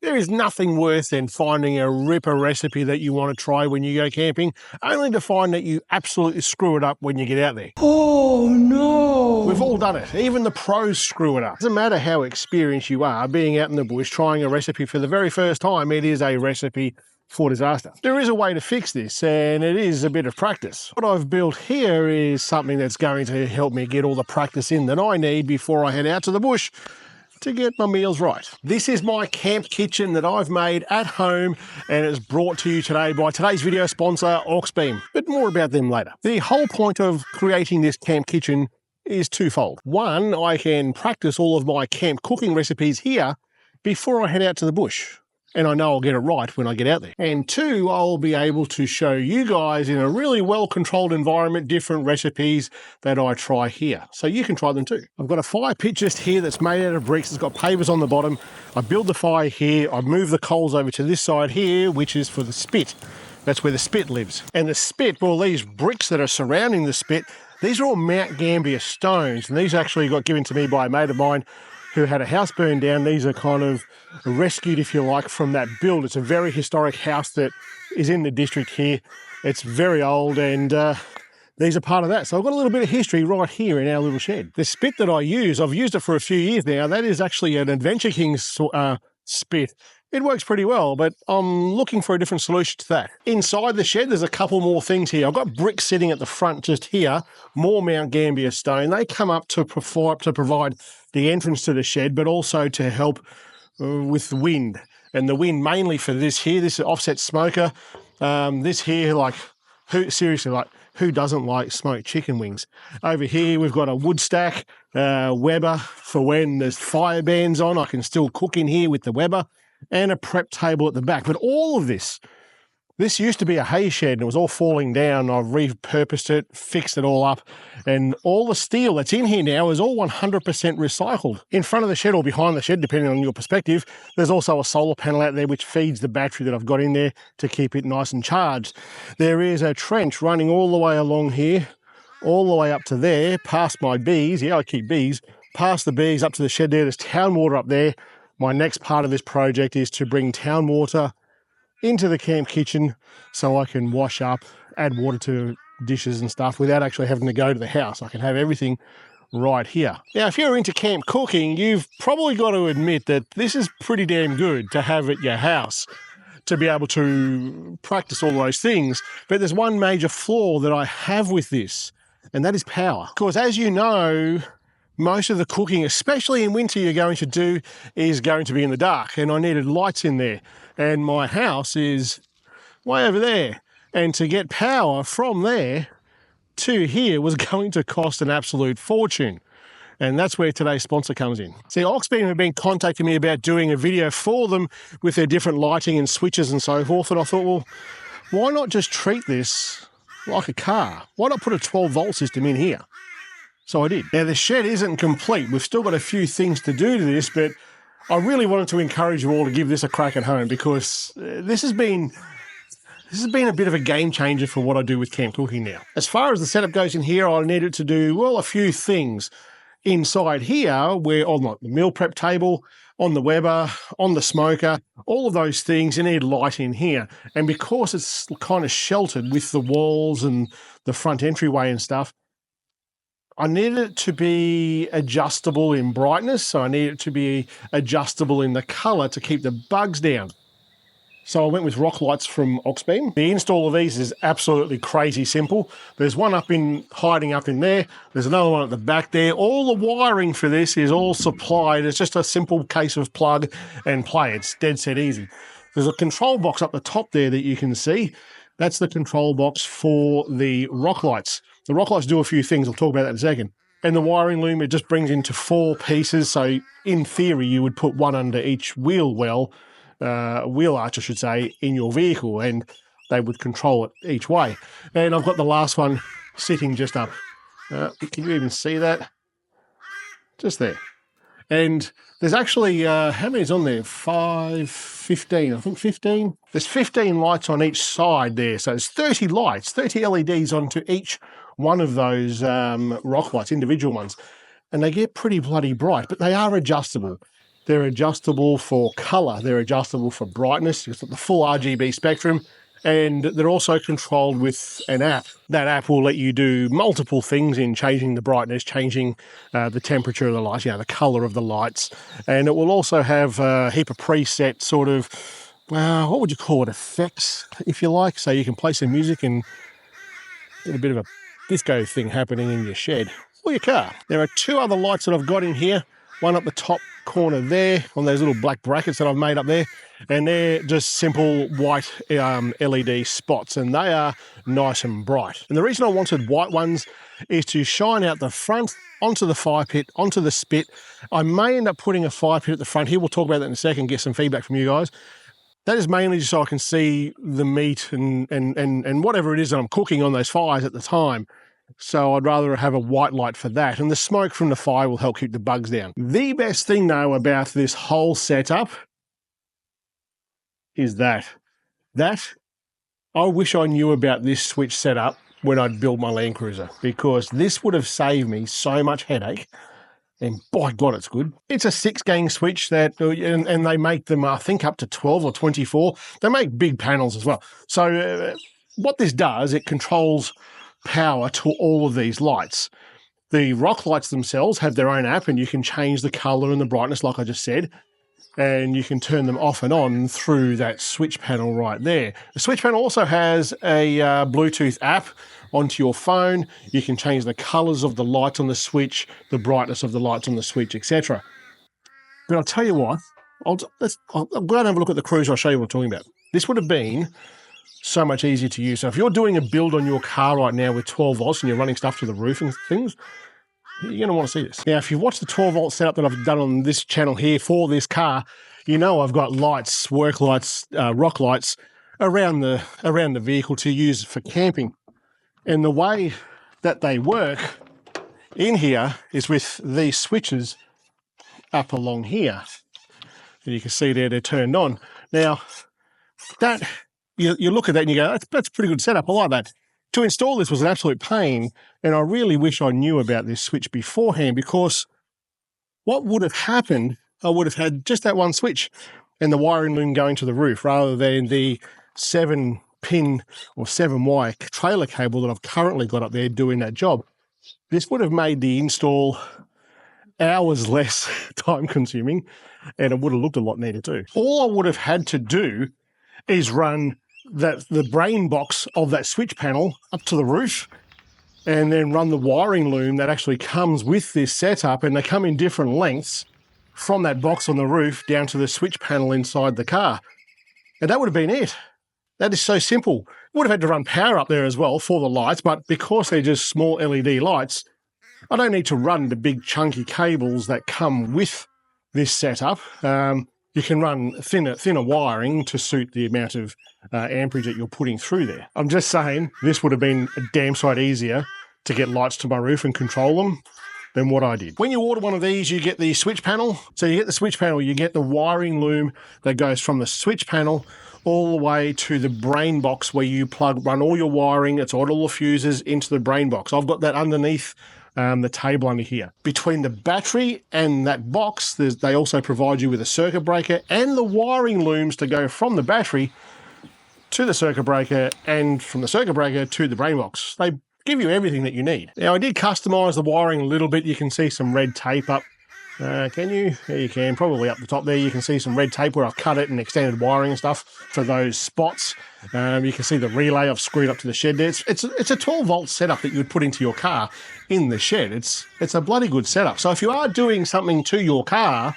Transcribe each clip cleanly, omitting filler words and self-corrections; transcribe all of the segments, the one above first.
There is nothing worse than finding a ripper recipe that you want to try when you go camping, only to find that you absolutely screw it up when you get out there. Oh no! We've all done it. Even the pros screw it up. Doesn't matter how experienced you are, being out in the bush, trying a recipe for the very first time, it is a recipe for disaster. There is a way to fix this, and it is a bit of practice. What I've built here is something that's going to help me get all the practice in that I need before I head out to the bush to get my meals right. This is my camp kitchen that I've made at home, and it's brought to you today by today's video sponsor, Auxbeam. But more about them later. The whole point of creating this camp kitchen is twofold. One, I can practice all of my camp cooking recipes here before I head out to the bush, and I know I'll get it right when I get out there. And two, I'll be able to show you guys in a really well-controlled environment different recipes that I try here, so you can try them too. I've got a fire pit just here that's made out of bricks. It's got pavers on the bottom. I build the fire here. I move the coals over to this side here, which is for the spit. That's where the spit lives. And the spit, well, these bricks that are surrounding the spit, these are all Mount Gambier stones, and these actually got given to me by a mate of mine who had a house burned down. These are kind of rescued, if you like, from that build. It's a very historic house that is in the district here. It's very old, and these are part of that. So I've got a little bit of history right here in our little shed. The spit that I use, I've used it for a few years now. That is actually an Adventure King spit. It works pretty well, but I'm looking for a different solution to that. Inside the shed, there's a couple more things here. I've got bricks sitting at the front just here, more Mount Gambier stone. They come up to provide the entrance to the shed, but also to help with the wind. And the wind mainly for this here, this is offset smoker. This here, like, who doesn't like smoked chicken wings? Over here, we've got a wood stack, Weber, for when there's fire bans on, I can still cook in here with the Weber, and a prep table at the back. But all of this used to be a hay shed, and it was all falling down. I've repurposed it, fixed it all up, and all the steel that's in here now is all 100% recycled. In front of the shed or behind the shed, depending on your perspective, there's also a solar panel out there which feeds the battery that I've got in there to keep it nice and charged. There is a trench running all the way along here, all the way up to there, past my bees. Yeah, I keep bees. Past the bees, up to the shed there. There's town water up there. My next part of this project is to bring town water into the camp kitchen so I can wash up, add water to dishes and stuff without actually having to go to the house. I can have everything right here. Now, if you're into camp cooking, you've probably got to admit that this is pretty damn good to have at your house to be able to practice all those things. But there's one major flaw that I have with this, and that is power. Because as you know, most of the cooking, especially in winter, you're going to do is going to be in the dark, and I needed lights in there. And my house is way over there. And to get power from there to here was going to cost an absolute fortune. And that's where today's sponsor comes in. See, Auxbeam have been contacting me about doing a video for them with their different lighting and switches and so forth. And I thought, well, why not just treat this like a car? Why not put a 12-volt system in here? So I did. Now, the shed isn't complete. We've still got a few things to do to this, but I really wanted to encourage you all to give this a crack at home, because this has been a bit of a game changer for what I do with camp cooking now. As far as the setup goes in here, I needed to do, well, a few things. Inside here, where on the meal prep table, on the Weber, on the smoker, all of those things, you need light in here. And because it's kind of sheltered with the walls and the front entryway and stuff, I needed it to be adjustable in brightness, so I needed it to be adjustable in the colour to keep the bugs down. So I went with rock lights from Auxbeam. The install of these is absolutely crazy simple. There's one hiding up in there. There's another one at the back there. All the wiring for this is all supplied. It's just a simple case of plug and play. It's dead set easy. There's a control box up the top there that you can see. That's the control box for the rock lights. The rock lights do a few things. I'll talk about that in a second. And the wiring loom, it just brings into 4 pieces. So in theory, you would put one under each wheel arch, I should say, in your vehicle, and they would control it each way. And I've got the last one sitting just up. Can you even see that? Just there. And there's actually, how many's on there? 15, I think 15. There's 15 lights on each side there. So there's 30 lights, 30 LEDs onto each one of those rock lights, individual ones. And they get pretty bloody bright, but they are adjustable. They're adjustable for colour. They're adjustable for brightness. It's got the full RGB spectrum. And they're also controlled with an app. That app will let you do multiple things in changing the brightness, changing the temperature of the lights, the colour of the lights. And it will also have a heap of preset sort of, what would you call it, effects, if you like. So you can play some music and get a bit of a disco thing happening in your shed or your car. There are 2 other lights that I've got in here. One up the top corner there on those little black brackets that I've made up there, and they're just simple white LED spots, and they are nice and bright. And the reason I wanted white ones is to shine out the front onto the fire pit, onto the spit. I may end up putting a fire pit at the front here. We'll talk about that in a second, get some feedback from you guys. That is mainly just so I can see the meat and whatever it is that I'm cooking on those fires at the time. So I'd rather have a white light for that. And the smoke from the fire will help keep the bugs down. The best thing, though, about this whole setup is that I wish I knew about this switch setup when I'd build my Land Cruiser, because this would have saved me so much headache. And by God, it's good. It's a 6-gang switch and they make them, I think, up to 12 or 24. They make big panels as well. So what this does, it controls power to all of these lights. The rock lights themselves have their own app, and you can change the color and the brightness, like I just said, and you can turn them off and on through that switch panel right there. The switch panel also has a Bluetooth app onto your phone. You can change the colors of the lights on the switch, the brightness of the lights on the switch, etc. But I'll tell you what, I'll go and have a look at the Cruiser. I'll show you what I'm talking about. This would have been so much easier to use. So if you're doing a build on your car right now with 12 volts and you're running stuff to the roof and things, you're going to want to see this. Now, if you've watched the 12 volt setup that I've done on this channel here for this car, you know I've got lights, work lights, rock lights around the vehicle to use for camping. And the way that they work in here is with these switches up along here. And you can see there they're turned on. Now, that you look at that and you go, that's a pretty good setup. I like that. To install this was an absolute pain, and I really wish I knew about this switch beforehand, because what would have happened, I would have had just that one switch and the wiring loom going to the roof rather than the 7-pin or 7-wire trailer cable that I've currently got up there doing that job. This would have made the install hours less time consuming, and it would have looked a lot neater too. All I would have had to do is run the brain box of that switch panel up to the roof, and then run the wiring loom that actually comes with this setup, and they come in different lengths from that box on the roof down to the switch panel inside the car. And that would have been it. That is so simple. Would have had to run power up there as well for the lights, but because they're just small LED lights, I don't need to run the big chunky cables that come with this setup. You can run thinner wiring to suit the amount of amperage that you're putting through there. I'm just saying this would have been a damn sight easier to get lights to my roof and control them than what I did. When you order one of these, you get the switch panel. So you get the switch panel, you get the wiring loom that goes from the switch panel all the way to the brain box where you run all your wiring. It's all the fuses into the brain box. I've got that underneath the table under here. Between the battery and that box, they also provide you with a circuit breaker and the wiring looms to go from the battery to the circuit breaker and from the circuit breaker to the brain box. They give you everything that you need. Now, I did customize the wiring a little bit. You can see some red tape up. Can you? Yeah, you can. Probably up the top there. You can see some red tape where I've cut it and extended wiring and stuff for those spots. You can see the relay I've screwed up to the shed there. It's a 12 volt setup that you would put into your car in the shed. It's a bloody good setup. So if you are doing something to your car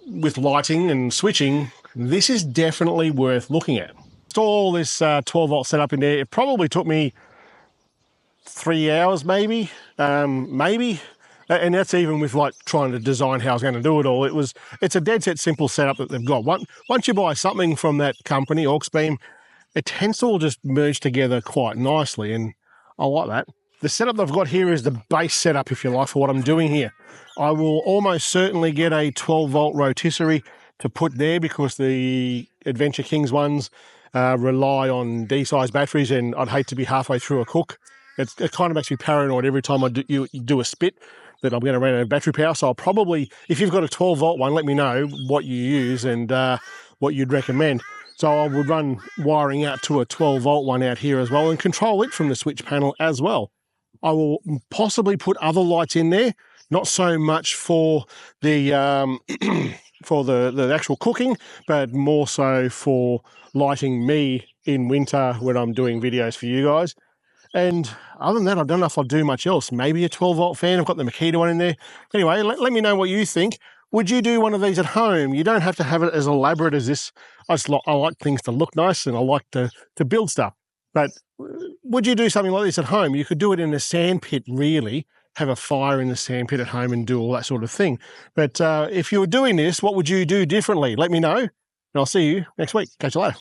with lighting and switching, this is definitely worth looking at. Install this 12 volt setup in there. It probably took me 3 hours, maybe. And that's even with like trying to design how I was going to do it all. It's a dead set simple setup that they've got. Once you buy something from that company, Auxbeam, it tends to all just merge together quite nicely, and I like that. The setup I've got here is the base setup, if you like, for what I'm doing here. I will almost certainly get a 12 volt rotisserie to put there because the Adventure Kings ones rely on D-size batteries, and I'd hate to be halfway through a cook. It kind of makes me paranoid every time you do a spit, that I'm going to run out of battery power. So I'll probably, if you've got a 12-volt one, let me know what you use and what you'd recommend. So I would run wiring out to a 12-volt one out here as well and control it from the switch panel as well. I will possibly put other lights in there, not so much for the for the actual cooking, but more so for lighting me in winter when I'm doing videos for you guys. And other than that, I don't know if I'll do much else. Maybe a 12-volt fan. I've got the Makita one in there. Anyway, let me know what you think. Would you do one of these at home? You don't have to have it as elaborate as this. I like things to look nice and I like to build stuff. But would you do something like this at home? You could do it in a sand pit, really. Have a fire in the sand pit at home and do all that sort of thing. But if you were doing this, what would you do differently? Let me know. And I'll see you next week. Catch you later.